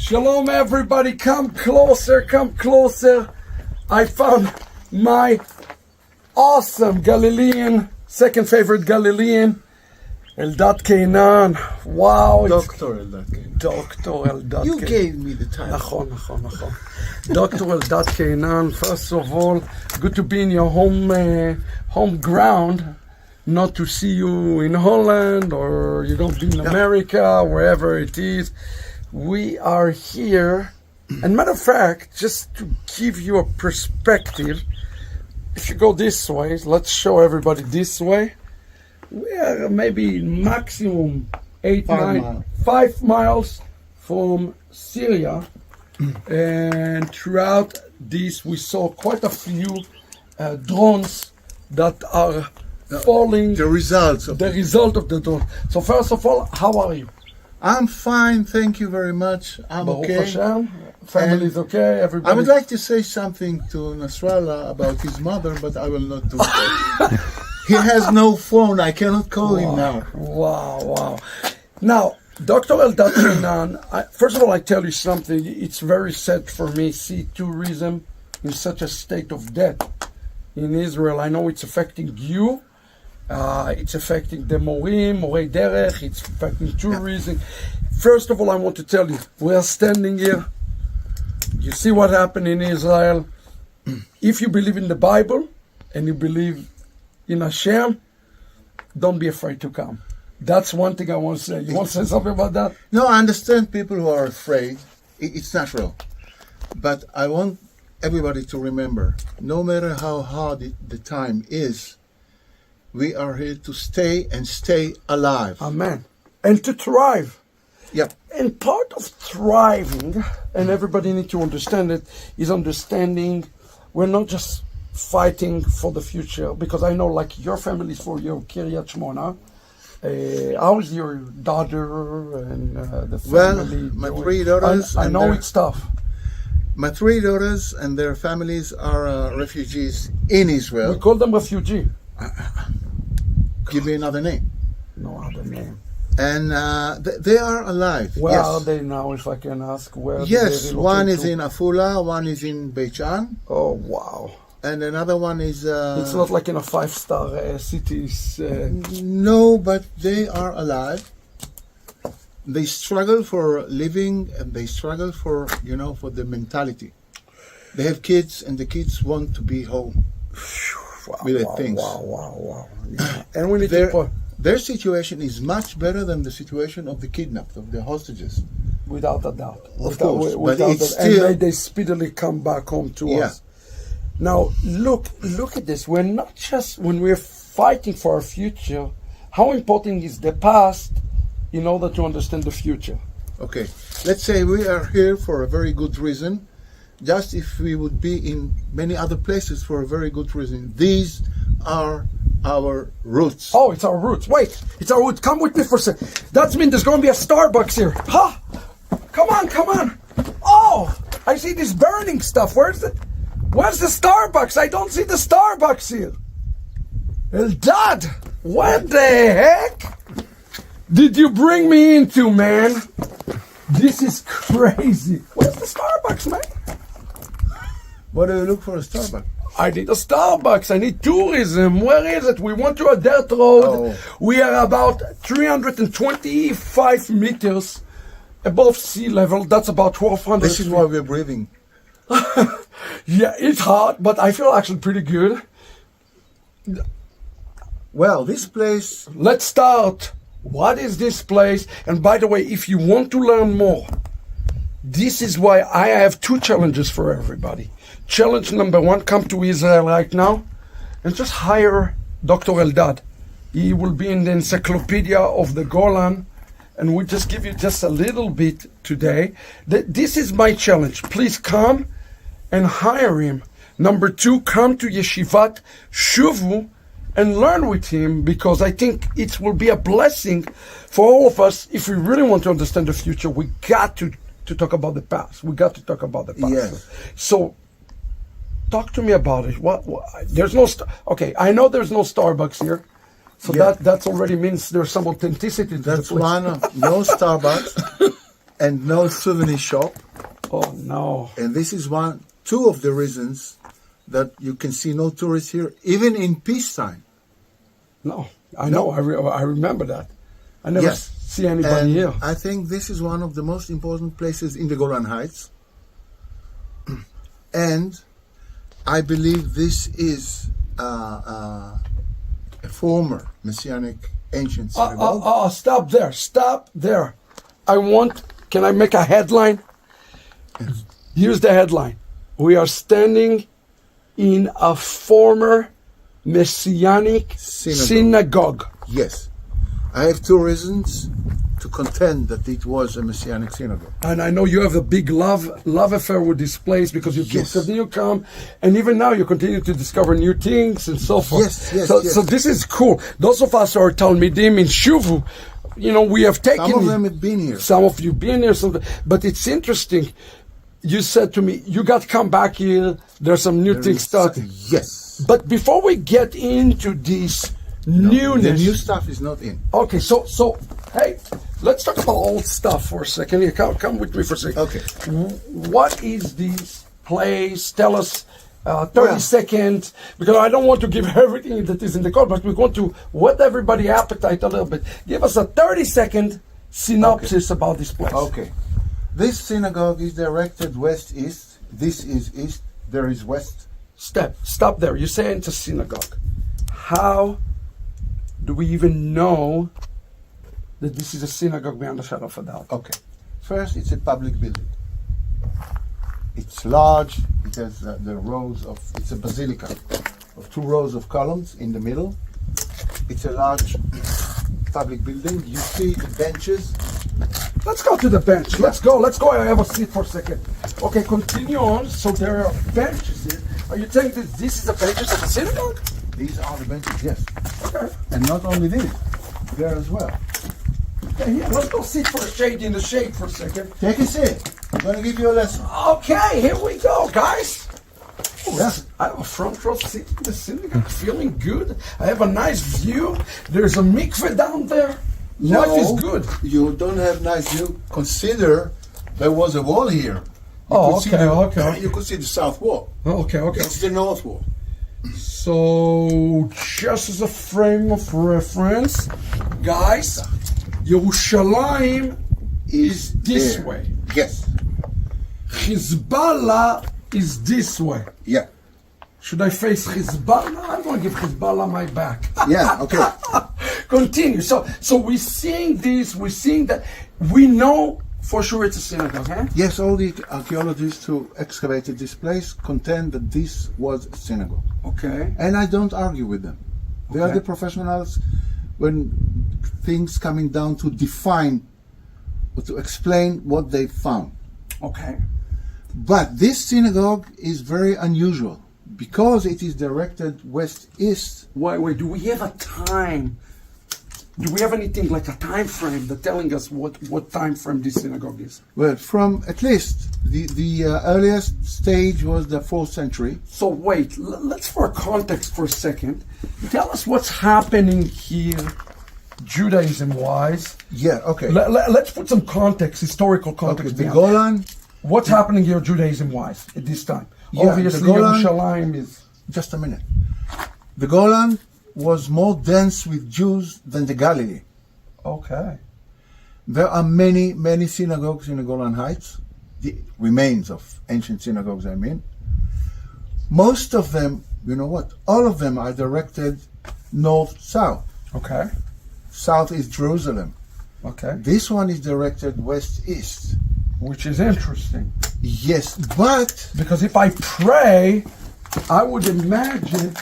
Shalom, everybody. Come closer, come closer. I found my awesome Galilean, second favorite Galilean, Eldad Keynan. Wow. Dr. Eldad Keynan. Dr. Eldad You Keynan. gave me the title. נכון. Dr. Eldad Keynan, first of all, good to be in your home ground. Not to see you in Holland or you don't be in America, wherever it is. We are here, and matter of fact, just to give you a perspective, if you go this way, let's show everybody this way. We are maybe maximum 5 miles from Syria, and throughout this we saw quite a few drones that are falling. The result of the drone. So first of all, how are you? I'm fine, thank you very much. I'm Baruch okay. Hashem. Family's okay, everybody. I would like to say something to Nasrallah about his mother, but I will not do that. He has no phone, I cannot call him now. Wow. Now, Dr. Eldad Keynan, first of all, I tell you something. It's very sad for me see tourism in such a state of death in Israel. I know it's affecting you. It's affecting the Morei Derech, it's affecting tourism. First of all, I want to tell you, we are standing here. You see what happened in Israel. If you believe in the Bible and you believe in Hashem, don't be afraid to come. That's one thing I want to say. You want to say something about that? No, I understand people who are afraid. It's natural. But I want everybody to remember, no matter how hard the time is, we are here to stay alive. Amen. And to thrive. Yep. And part of thriving, and everybody needs to understand it, is understanding we're not just fighting for the future, because I know like your family is for your Kiryat Shmona. How's your daughter and the family? Well, my 3 daughters. I know it's tough. My 3 daughters and their families are refugees in Israel. We call them refugee. Give me another name. No other name. And they are alive. Where are they now, if I can ask? Where? Yes, one is in Afula, one is in Beit Shan. Oh, wow. And another one is... it's not like in a 5-star cities. No, but they are alive. They struggle for living, and they struggle for, for the mentality. They have kids, and the kids want to be home. Wow. Yeah. And we need their situation is much better than the situation of the kidnapped, of the hostages. Without a doubt. Of course. But it's still... And they speedily come back home to us. Now, look at this. We're not just, when we're fighting for our future, how important is the past in order to understand the future? Okay. Let's say we are here for a very good reason. Just if we would be in many other places for a very good reason. These are our roots. Oh, it's our roots. Wait, it's our roots. Come with me for a second. That means there's going to be a Starbucks here. Ha! Come on. Oh, I see this burning stuff. Where's the Starbucks? I don't see the Starbucks here. Eldad, what the heck did you bring me into, man? This is crazy. Where's the Starbucks, man? What do you look for a Starbucks? I need a Starbucks. I need tourism. Where is it? We went to a dirt road. Oh. We are about 325 meters above sea level. That's about 1,200 This is why we're breathing. Yeah, it's hot, but I feel actually pretty good. Well, this place... Let's start. What is this place? And by the way, if you want to learn more, this is why I have 2 challenges for everybody. Challenge number 1, come to Israel right now and just hire Dr. Eldad. He will be in the encyclopedia of the Golan, and we just give you just a little bit today. This is my challenge. Please come and hire him. Number 2, come to Yeshivat Shuvu and learn with him, because I think it will be a blessing for all of us. If we really want to understand the future, we got to talk about the past. We got to talk about the past. Yes. So talk to me about it. What there's no okay, I know there's no Starbucks here. So that already means there's some authenticity to That's the place. one of no Starbucks. and no souvenir shop. Oh no. And this is two of the reasons that you can see no tourists here, even in peacetime. No, I know. I remember that. I never see anybody And here. I think this is one of the most important places in the Golan Heights. And I believe this is a former Messianic ancient synagogue. Stop there. Stop there. Can I make a headline? Yes. Here's the headline. We are standing in a former Messianic synagogue. Yes. I have two reasons to contend that it was a Messianic synagogue. And I know you have a big love affair with this place because you continue to come, and even now you continue to discover new things and so forth. So this is cool. Those of us who are Talmidim in Shuvu, we have taken... Some of them have been here. Some of you been here, but it's interesting. You said to me, you got to come back here, there's some new things starting. Yes. But before we get into this newness... The new stuff is not in. Okay, so hey, let's talk about old stuff for a second. Here, come with me for a second. Okay. What is this place? Tell us 30 seconds, because I don't want to give everything that is in the code, but we want to whet everybody's appetite a little bit. Give us a 30-second synopsis about this place. Okay. This synagogue is directed west-east. This is east. There is west. Stop there. You say it's a synagogue. How do we even know that this is a synagogue beyond a shadow of a doubt? Okay. First, it's a public building. It's large. It has it's a basilica of 2 rows of columns in the middle. It's a large public building. You see benches. Let's go to the bench. Let's go. I have a seat for a second. Okay, continue on. So there are benches here. Are you saying that this is the benches of the synagogue? These are the benches, yes. Okay. And not only this, there as well. Okay, here, let's go sit for in the shade for a second. Take a seat. I'm going to give you a lesson. Okay, here we go, guys. Yeah. I have a front row seat in the synagogue, feeling good. I have a nice view. There's a mikveh down there. Life is good. You don't have nice view. Consider there was a wall here. Okay. You could see the south wall. Okay. It's the north wall. So, just as a frame of reference, guys, Yerushalayim is this there. way. Yes. Hezbollah is this way. Yeah. Should I face Hezbollah? I'm going to give Hezbollah my back. Yeah, okay. Continue. So we're seeing this, we're seeing that. We know for sure it's a synagogue, huh? Yes, all the archaeologists who excavated this place contend that this was a synagogue. Okay. And I don't argue with them. They are the professionals when things coming down to define or to explain what they found. Okay. But this synagogue is very unusual because it is directed west-east. Wait, do we have a time? Do we have anything like a time frame that telling us what time frame this synagogue is? Well, from at least the earliest stage was the 4th century. So wait, let's for context for a second. Tell us what's happening here, Judaism-wise. Yeah, okay. Let's put some context, historical context. Okay, the Golan. What's happening here, Judaism-wise, at this time? Yeah, obviously, the Golan, Yerushalayim is... Just a minute. The Golan was more dense with Jews than the Galilee. Okay. There are many, many synagogues in the Golan Heights, the remains of ancient synagogues, I mean. Most of them, you know what? All of them are directed north-south. Okay. South is Jerusalem. Okay. This one is directed west-east. Which is interesting. Yes, but... Because if I pray, I would imagine...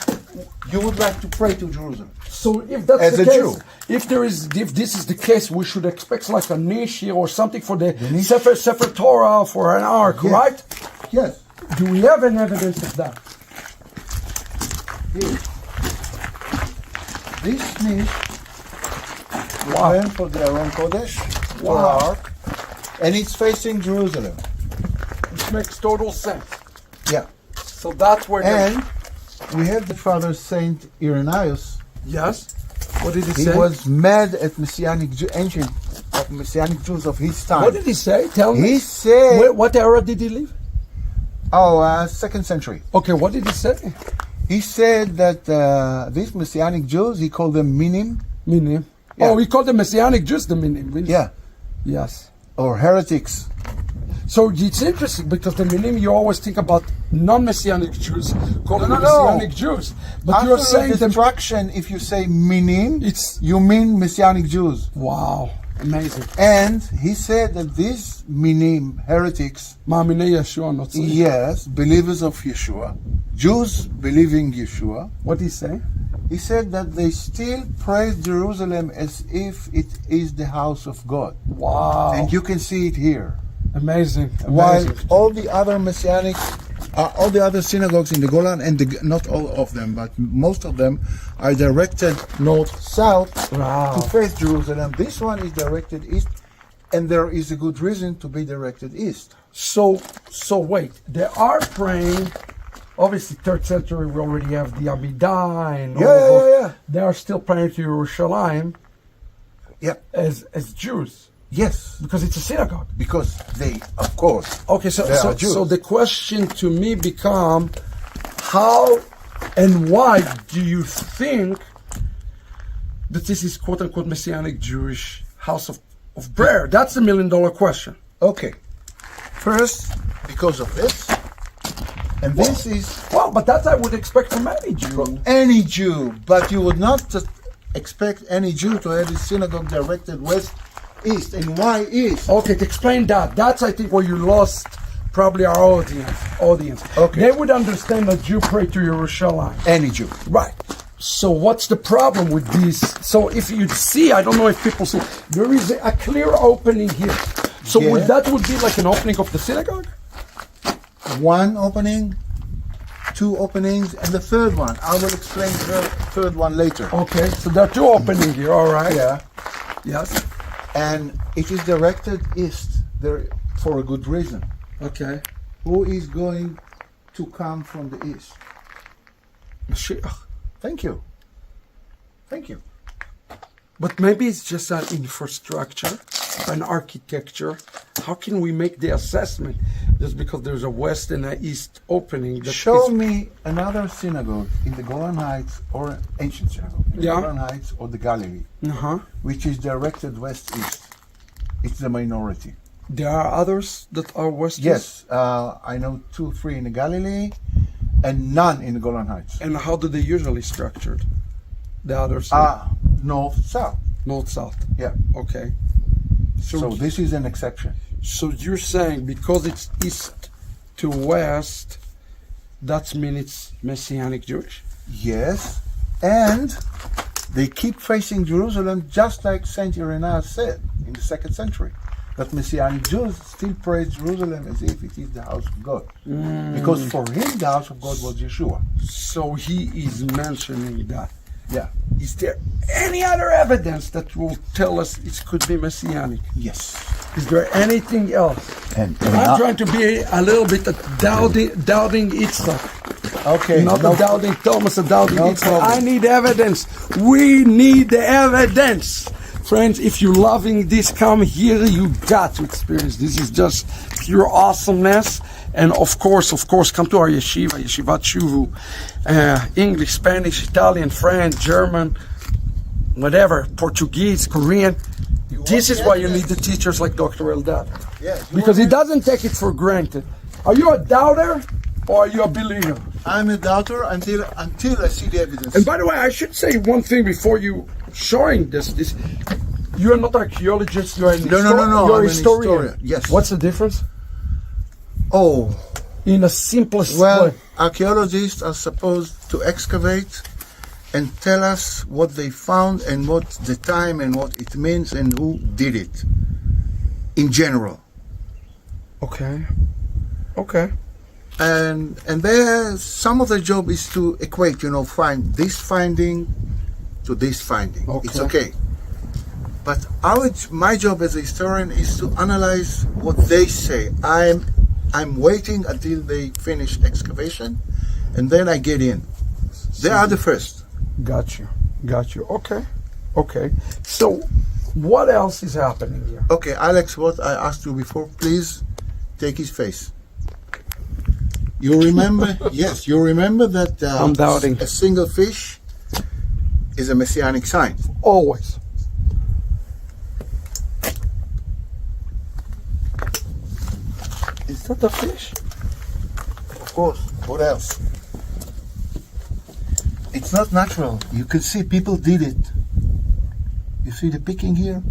You would like to pray to Jerusalem. So if that's as the a case, Jew. if this is the case, we should expect like a niche here or something for the Sefer Torah for an ark, Yes. right? Yes. Do we have an evidence of that? Here. This niche Wow. went for the Aron Kodesh, for Wow. ark, and it's facing Jerusalem. Which makes total sense. Yeah. So that's where... And we have the Father Saint Irenaeus. Yes? What did he He say? was mad at ancient of Messianic Jews of his time. What did he say? Tell me. He said, What era did he live? second century. Okay, what did he say? He said that these Messianic Jews, he called them minim. Minim. Yeah. Oh, he called the Messianic Jews the Minim. Yeah. Yes. Or heretics. So it's interesting because the Minim, you always think about non-Messianic Jews, called them No. Messianic Jews. But After you're saying the them. destruction, if you say minim, It's. you mean Messianic Jews. Wow. Amazing. And he said that these minim, heretics, Ma'aminei Yeshua, not saying. yes, believers of Yeshua, Jews believing Yeshua, What did he say? he said that they still praise Jerusalem as if it is the house of God. Wow. And you can see it here. Amazing. While Amazing. all the other Messianic, all the other synagogues in the Golan, and not all of them, but most of them are directed north-south Wow. to face Jerusalem. This one is directed east, and there is a good reason to be directed east. So wait, they are praying. Obviously, 3rd century, we already have the Amidah and all of those. Yeah. They are still praying to Yerushalayim Yeah. as Jews Yes, because it's a synagogue. because they, of course, Okay, They are Jews. so the question to me become, how and why do you think that this is quote unquote Messianic Jewish house of prayer? That's the $1 million question. okay. First, because of this, and this is Well, but that I would expect from any Jew. any Jew, but you would not expect any Jew to have his synagogue directed west, east, and why east? Okay, to explain that, that's I think where you lost probably our audience. Okay. They would understand that Jew pray to Yerushalayim. Any Jew. Right. So what's the problem with these? So if you see, I don't know if people see, there is a clear opening here. So Yeah. that would be like an opening of the synagogue? One opening, two openings, and the third one. I will explain the third one later. Okay, so there are two openings here, all right. Yeah. Yes. And it is directed east there for a good reason. Okay. Who is going to come from the east? Mashiach. Thank you. Thank you. But maybe it's just an infrastructure, an architecture. How can we make the assessment just because there's a west and an east opening? That Show is- me another synagogue in the Golan Heights or ancient synagogue in the Yeah. Golan Heights or the Galilee, Uh-huh. which is directed west-east. It's the minority. There are others that are west. Yes, I know 2, 3 in the Galilee, and none in the Golan Heights. And how do they usually structured? The others. North-south. North south. Yeah. Okay. So this is an exception. So you're saying because it's east to west, that means it's Messianic Jewish? Yes, and they keep facing Jerusalem just like Saint Irenaeus said in the 2nd century, that Messianic Jews still praise Jerusalem as if it is the house of God. Because for him the house of God was Yeshua. So he is mentioning that. Yeah. Is there any other evidence that will tell us it could be Messianic? Yes. Is there anything else? And I'm trying to be a little bit doubting Itzhak. okay. Not no- a doubting Thomas, a doubting No Itzhak. problem. I need evidence. We need the evidence. Friends, if you're loving this, come here. You got to experience. This is just pure awesomeness. And of course, come to our yeshiva, Yeshivat Shuvu. English, Spanish, Italian, French, German, whatever, Portuguese, Korean. This is why you need the teachers like Dr. Eldad. Yes, you Because he want- doesn't take it for granted. Are you a doubter or are you a believer? I'm a doubter until I see the evidence. And by the way, I should say one thing before you showing this. You are not an archaeologist. You are an No. You're I'm a an historian. historian, yes. What's the difference? Oh, In the simplest well, way. archaeologists are supposed to excavate and tell us what they found and what the time and what it means and who did it in general. Okay. And there, some of the job is to equate, find this finding to this finding. Okay. It's okay. But my job as a historian is to analyze what they say. I'm waiting until they finish excavation, and then I get in. They are the first. Got you. Okay. So What else is happening here? Okay, Alex, what I asked you before, please take his face. You remember? Yes, you remember that I'm doubting. a single fish is a messianic sign. Always. Is that a fish? Of course. What else? It's not natural. You can see people did it. You see the picking here?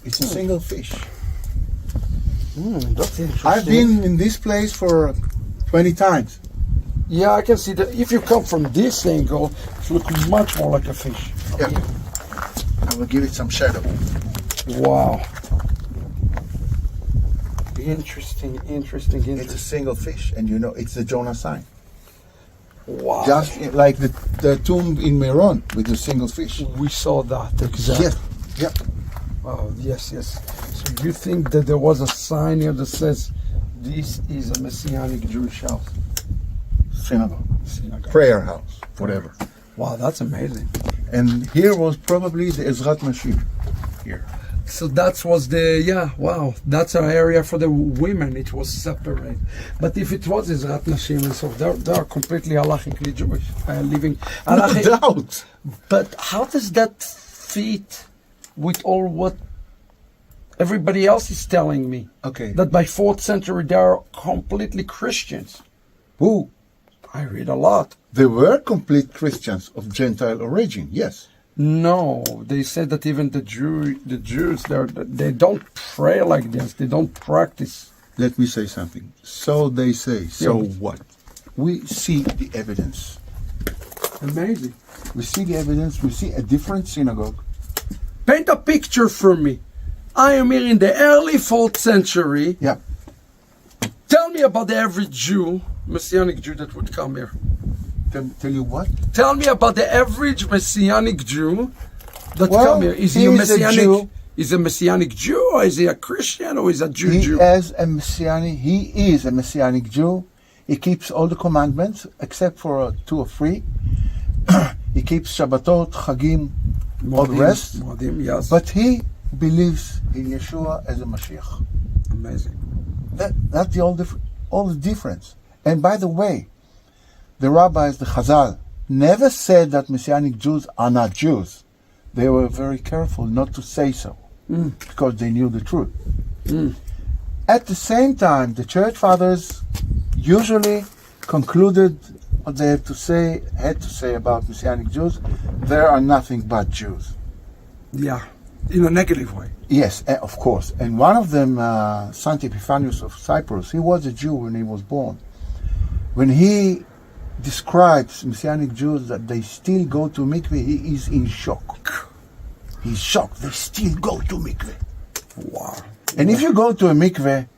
It's a single fish. That's interesting. I've been in this place for 20 times. Yeah, I can see that. If you come from this angle, it looks much more like a fish. Yeah. I will give it some shadow. Wow. Interesting. It's a single fish, and you know it's the Jonah sign. Wow. Just like the tomb in Meron with the single fish. We saw that, exactly. Yes. Yep. Oh, yes. So you think that there was a sign here that says this is a Messianic Jewish house? Synagogue. Synagogue. Prayer house. Whatever. Wow, that's amazing. And here was probably the Ezrat Mashim. Here. So that was that's an area for the women. It was separate. But if it was Ezrat Nashim and so they are completely halachically Jewish, living No halachically. doubt. But how does that fit with all what everybody else is telling me? Okay. That by 4th century they are completely Christians. Who? I read a lot. They were complete Christians of Gentile origin, yes. No, they said that even the Jews, they don't pray like this. They don't practice. Let me say something. So they say. So Yeah. what? We see the evidence. Amazing. We see the evidence. We see a different synagogue. Paint a picture for me. I am here in the early 4th century. Yeah. Tell me about the average Jew, Messianic Jew that would come here. Tell you what? Tell me about the average Messianic Jew that Well, come here. Is he he a is a Messianic? Jew. Is a Messianic Jew, or is he a Christian, or is he a Jew? He is a Messianic Jew. He keeps all the commandments except for 2 or 3. He keeps Shabbatot, Chagim, all the rest. Moedim, yes. But he believes in Yeshua as a Mashiach. Amazing. That's all the difference. And by the way, the rabbis, the Chazal, never said that Messianic Jews are not Jews. They were very careful not to say so, because they knew the truth. At the same time, the church fathers usually concluded what they had to say about Messianic Jews. There are nothing but Jews. Yeah, in a negative way. Yes, of course. And one of them, Saint Epiphanius of Cyprus, he was a Jew when he was born. When he describes Messianic Jews that they still go to mikveh, he is in shock. He's shocked. They still go to mikveh. Wow. And if you go to a mikveh,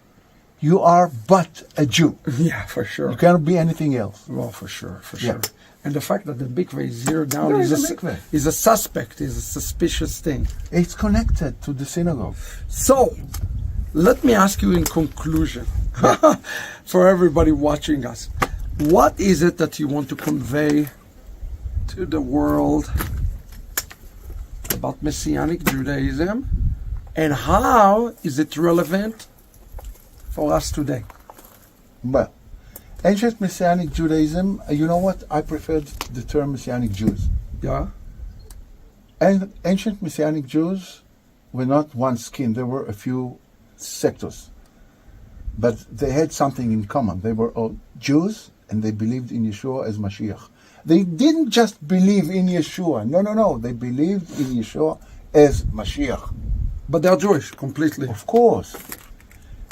you are but a Jew. Yeah, for sure. You cannot be anything else. Well, for sure. Yeah. And the fact that the mikveh is here down There is is a mikveh. is a suspect, is a suspicious thing. It's connected to the synagogue. So, let me ask you in conclusion, for everybody watching us, what is it that you want to convey to the world about Messianic Judaism, and how is it relevant for us today? Well, ancient Messianic Judaism, you know what? I prefer the term Messianic Jews. Yeah? And ancient Messianic Jews were not one skin. There were a few sectors. But they had something in common. They were all Jews, and they believed in Yeshua as Mashiach. They didn't just believe in Yeshua. No. They believed in Yeshua as Mashiach. But they're Jewish, completely. Of course.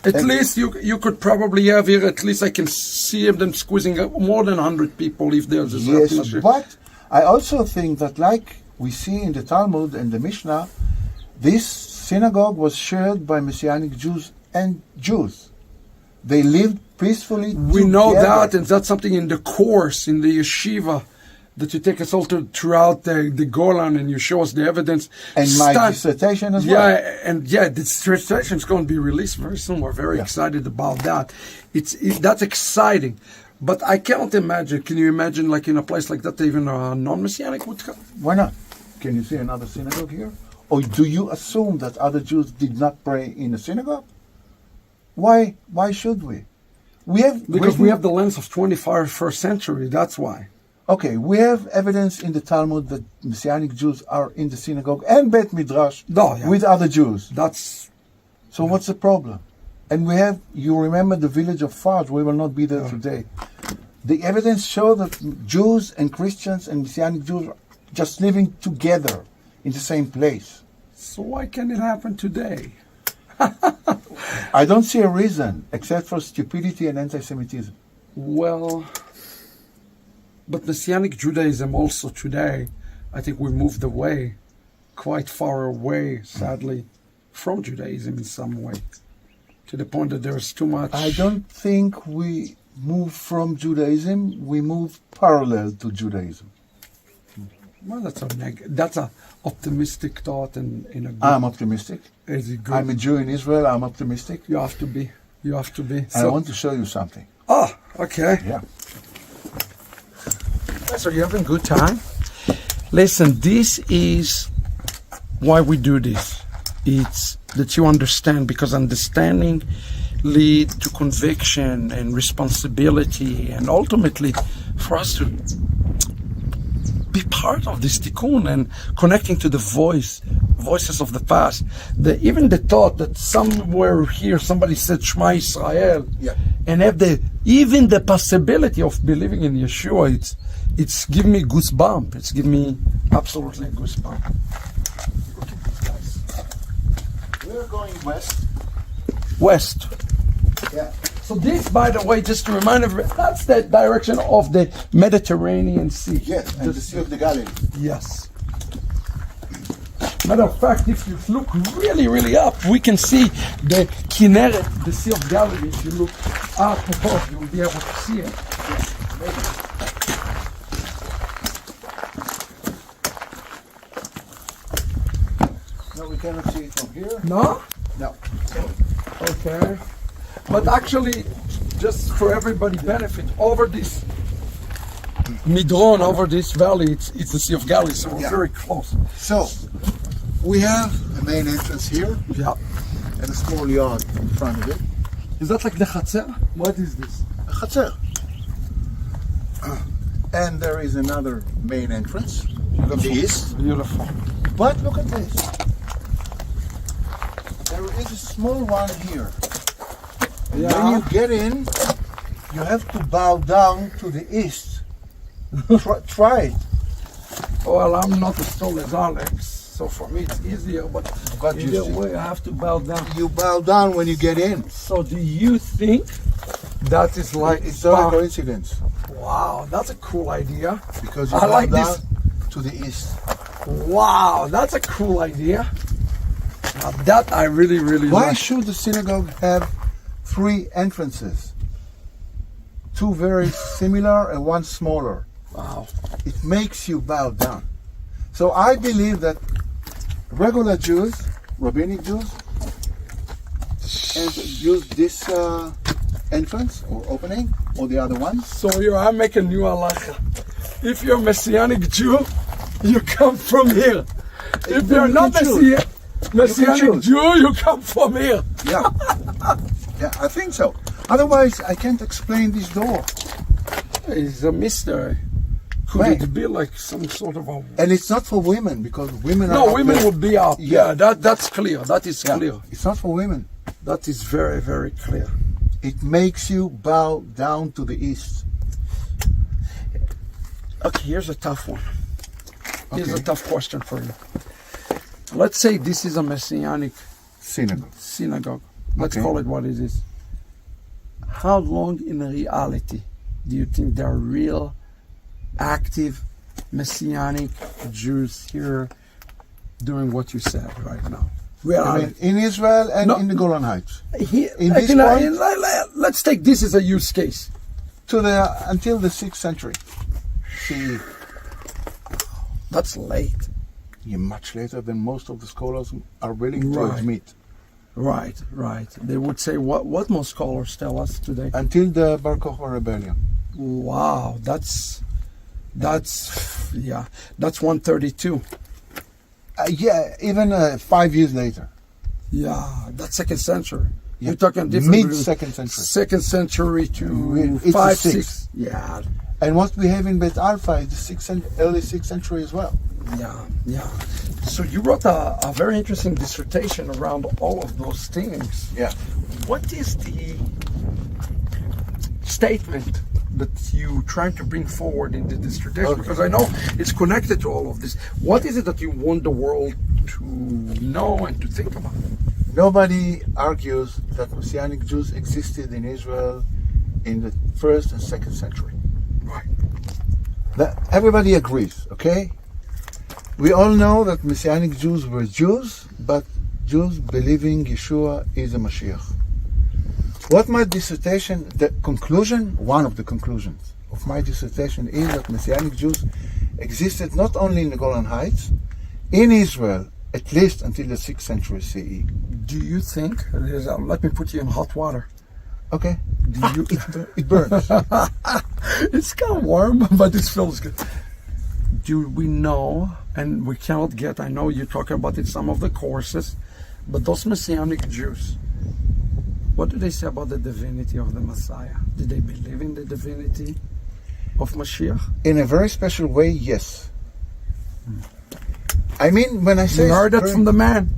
At least you could probably have here, at least I can see them squeezing up more than 100 people if there's a Yes, but I also think that, like we see in the Talmud and the Mishnah, this synagogue was shared by Messianic Jews and Jews. They lived peacefully We know together. that, and that's something in the course, in the yeshiva, that you take us all throughout the Golan and you show us the evidence. And my dissertation as well. Yeah, and the dissertation is going to be released very soon. We're very excited about that. That's exciting. But I cannot imagine, can you imagine like in a place like that even a non-Messianic would come? Why not? Can you see another synagogue here? Or do you assume that other Jews did not pray in a synagogue? Why? Why should we? Because we have the lens of 21st century, that's why. Okay, we have evidence in the Talmud that Messianic Jews are in the synagogue and Beit Midrash with other Jews. So what's the problem? And you remember the village of Faj, we will not be there today. The evidence shows that Jews and Christians and Messianic Jews are just living together in the same place. So why can it happen today? I don't see a reason except for stupidity and anti-Semitism. Well, but Messianic Judaism also today, I think we moved away, quite far away, sadly, from Judaism in some way, to the point that there's too much. I don't think we move from Judaism, we move parallel to Judaism. Well, that's a optimistic thought and in a good. I'm optimistic. Is it good? I'm a Jew in Israel. I'm optimistic. You have to be. You have to be. I want to show you something. Oh, okay. Yeah. So you're having a good time? Listen, this is why we do this. It's that you understand, because understanding leads to conviction and responsibility, and ultimately for us to be part of this tikkun and connecting to the voices of the past. Even the thought that somewhere here somebody said Shema Israel, and have even the possibility of believing in Yeshua, it's giving me goosebump. It's giving me absolutely goosebump. Look at these guys. We're going west. West. Yeah. So this, by the way, just to remind everybody, that's the direction of the Mediterranean Sea. Yes, and the Sea of the Galilee. Yes. Matter of fact, if you look really, really up, we can see the Keynan, the Sea of Galilee. If you look up above, you will be able to see it. Yes, no, we cannot see it from here. No? No. Okay. But actually, just for everybody's benefit, over this Midron, over this valley, it's the Sea of Galilee, so we're very close. So, we have the main entrance here, and a small yard in front of it. Is that like the Chatzer? What is this? A Chatzer. And there is another main entrance in the east. Beautiful. But look at this. There is a small one here. And when you get in, you have to bow down to the east. Try it. Well, I'm not as tall as Alex, so for me it's easier, but either way I have to bow down. You bow down when you get in. So do you think that is like... It's not a coincidence. Wow, that's a cool idea. Because you bow down to the east. Wow, that's a cool idea. Now that I really, really like. Why should the synagogue have 3 entrances? 2 very similar and 1 smaller. Wow. It makes you bow down. So I believe that regular Jews, rabbinic Jews, and use this entrance or opening or the other one. So here I make a new halacha. If you're a Messianic Jew, you come from here. If you're not Messianic Jew, you come from here. Yeah. Yeah, I think so. Otherwise, I can't explain this door. It's a mystery. Could it be like some sort of a... And it's not for women, because women are... No, women would be up. Yeah, that's clear. That is clear. It's not for women. That is very, very clear. It makes you bow down to the east. Okay, here's a tough one. Here's a tough question for you. Let's say this is a Messianic synagogue. Let's call it what it is. How long in reality do you think there are real, active Messianic Jews here doing what you said right now? I mean, in Israel and in the Golan Heights. Let's take this as a use case. Until the 6th century. See, that's late. Yeah, much later than most of the scholars are willing to admit. Right. They would say what most scholars tell us today. Until the Bar Kokhba rebellion. Wow, that's 132. Yeah, even 5 years later. Yeah, that's second century. Yeah. You're talking different Mid-second century. Second century to It's 5, the 6. Yeah, And what we have in Beit Alpha is the early 6th century as well. yeah. So you wrote a very interesting dissertation around all of those things. Yeah. What is the statement that you trying to bring forward in the dissertation? Okay. Because I know it's connected to all of this. What is it that you want the world to know and to think about? Nobody argues that Messianic Jews existed in Israel in the 1st and 2nd century. Right. Everybody agrees, okay? We all know that Messianic Jews were Jews, but Jews believing Yeshua is a Mashiach. What my dissertation, the conclusion, one of the conclusions of my dissertation is that Messianic Jews existed not only in the Golan Heights, in Israel, at least until the 6th century CE. Do you think, let me put you in hot water. Okay? Do you, It burns. it's kind of warm, but it feels good. Do we know, and we cannot get, I know you're talking about it in some of the courses, but those Messianic Jews, what do they say about the divinity of the Messiah? Did they believe in the divinity of Mashiach? In a very special way, yes. I mean, when I say You heard that from the man.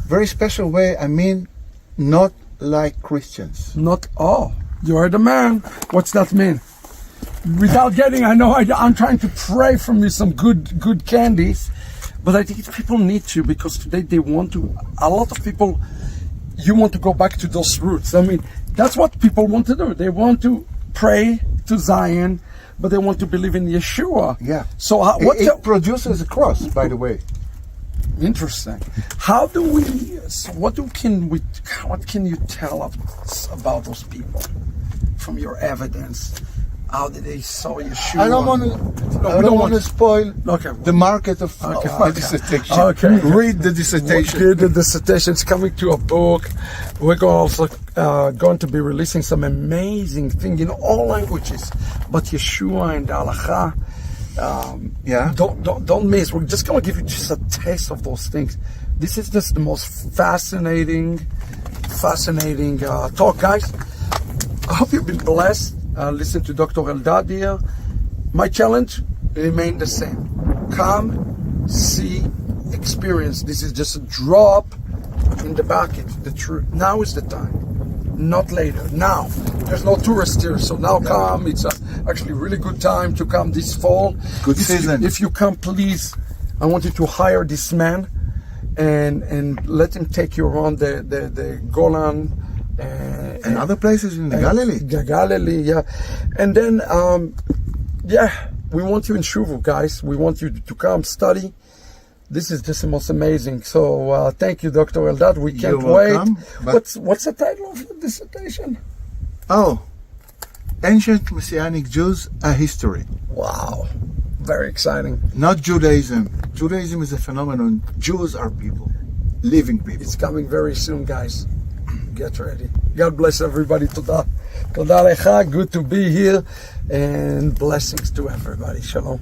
very special way, I mean not like Christians. Not all. You heard the man. What's that mean? Without getting, I know I'm trying to pray from you some good candies, but I think people need to, because today they want to, a lot of people, you want to go back to those roots. I mean, that's what people want to do. They want to pray to Zion, but they want to believe in Yeshua. Yeah. So It produces a cross, by the way. Interesting. How do we? So what can you tell us about those people from your evidence? How did they saw Yeshua? I don't want to spoil Okay. the market of my dissertation. Okay. Read the dissertation. Read the dissertation. It's coming to a book. We're also going to be releasing some amazing thing in all languages, but Yeshua and the Halacha. Yeah. Don't miss. We're just going to give you just a taste of those things. This is just the most fascinating talk, guys. I hope you've been blessed. Listen to Dr. Eldad here. My challenge remained the same. Come, see, experience. This is just a drop in the bucket. The truth. Now is the time. Not later. Now. There's no tourist here, so now come. It's actually a really good time to come this fall. Good season. If you come, please, I want you to hire this man and let him take you around the Golan And other places in the Galilee. Galilee, yeah. And then, we want you in Shuvu, guys. We want you to come study. This is just the most amazing. So thank you, Dr. Eldad. We can't welcome, wait. What's the title of the dissertation? Oh, Ancient Messianic Jews, a History. Wow. Very exciting. Not Judaism. Judaism is a phenomenon. Jews are people. Living people. It's coming very soon, guys. Get ready. God bless everybody. Toda. Toda lecha. Good to be here. And blessings to everybody. Shalom.